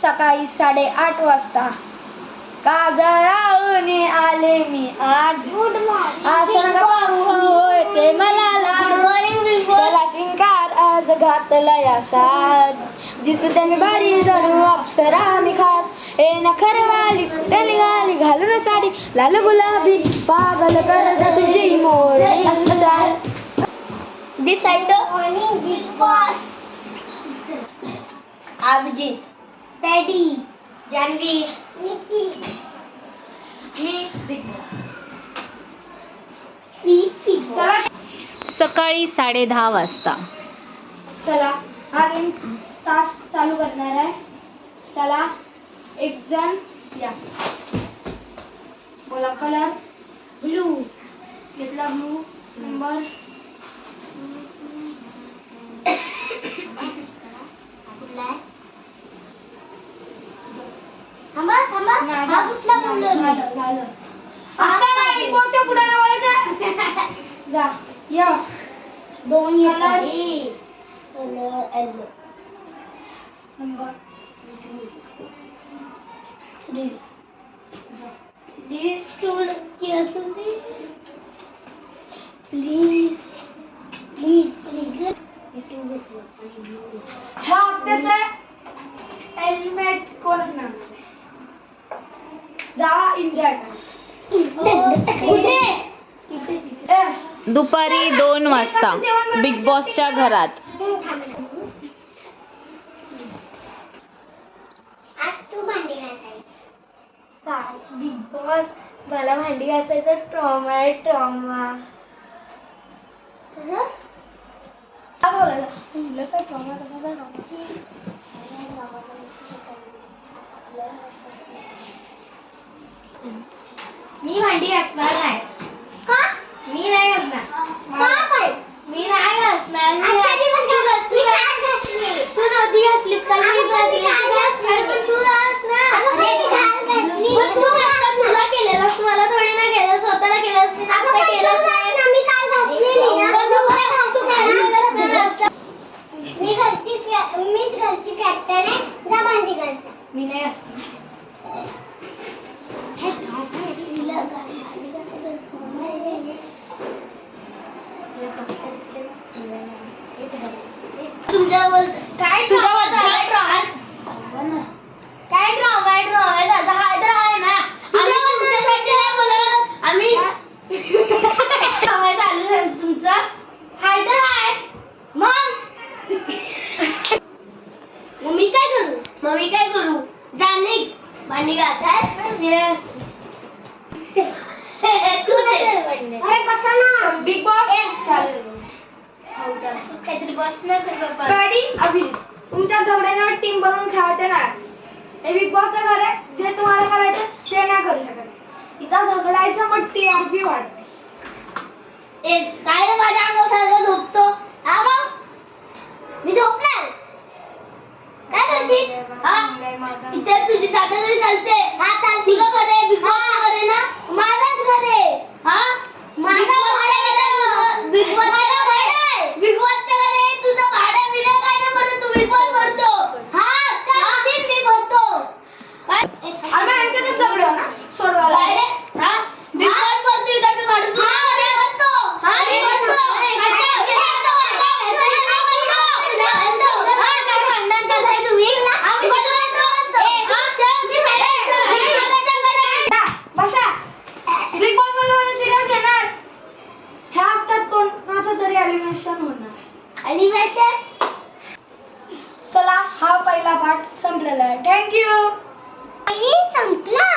सकाळी 8:30 वाजता. काजळावून आले मी आज. Good morning. असं नका पाहू होय ते मला लाज. त्याला शिंगार आज घातला या साज. दिसते मी भारी जणू अप्सरा मी खास. ए नखरवाली कुठली गाली घालून साडी लाल गुलाबी पागल करत तुझी मोरणी अशी चाल. Morning Bigg Boss. Abhijit, Paddy, Janhavi, Nikki, मी बिग बॉस. Bigg Boss. चला सकाळी 10:30 वाजता. चला हा गेम टास्क चालू करणार आहे. चला एक जण या. बोला कलर. ब्लू. घेतला ब्लू नंबर. थांबा थांबा. हा कुठला बोललो मी? झालं. असं नाही बिग बॉसच्या पुढे नाही बोलायचं. जा या. 2 येतात. Yellow number 3. लिस्ट की असून दे. Please please please. ह्या हप्त्याचं हेल्मेट कोणच नाही. जावा एन्जॉय करा. कुठे? ए, दुपारी 2 वाजता बिग बॉसच्या घरात. आज तू भांडी घासायची. बिग बॉस मला भांडी घासायचं ट्रॉमा आहे. ट्रॉमा काय बोलायला म्हणलं काय ट्रॉमा कसा मी भांडी घासणार नाही. का? मी नाही घासणार. का पण? मी नाही घासणार. आजच्या दिवस घासली. मी आज घासली. तू नव्हती घासलीस काल. मी घासली पण तू घासणार. अरे मी काल घासली. पण तू नाश्ता तुला केलेलास. मला थोडी ना केलं. स्वतःला केलास. मी नाश्ता केलाच नाही. मी काल घासलेली ना. पण तू केलेलास ना नाश्ता. मीच घरची कॅप्टन आहे. जा भांडी घासा. मी नाही घासणार. तुमच्यावर काय ट्रॉमा झालाय? काय ट्रॉमा आहे? ट्रॉमा झाला हाय तर आहे ना. आम्ही तुमच्यासाठी नाही बोलत. आम्ही ट्रॉमा चालू आहे तुमचा. हाय तर हाय. मग मी काय करू? जाणे भांडी घासाय. तू अरे बसा ना. बिग बॉस काहीतरी बस ना कर बाबा. गाडी अभिजित तुमच्या झगड्यांवर टीम बनवून खेळायचे नाही. हे बिग बॉसचं घर आहे. जे तुम्हाला करायचं ते नाही करू शकत. इथं झगडायचं मग टीआरपी वाढते. काय रे माझ्या अंगावर सारखं झोपतो. हा मग मी झोपणार. काय करशील? हा इथे तुझी जागा तरी चालते. हा चालते. तुझं घर आहे. बिग बॉसचं घर आहे ना. माझंच घर आहे. हा माझं भाडं आहे. बिग बॉसचं घर आहे. बिग बॉसचं घर आहे. तुझं भाडं बिडं काय नाही भरत. तू बिग बॉस भरतो. हा काय करशील? मी भरतो. आम्ही यांच्यातच झगडो ना सोडवायला. काय रे? हा बिग बॉस भरतो. इकडचं भाडं तू भरतो. हा मी भरतो. बसा. बिग बॉस मध्ये सिरियस घेणार. ह्या हप्त्यात कोणाचं तरी एलिमिनेशन होणार. एलिमिनेशन. चला हा पहिला पार्ट संपलेला आहे. थँक्यू. बाई संपला.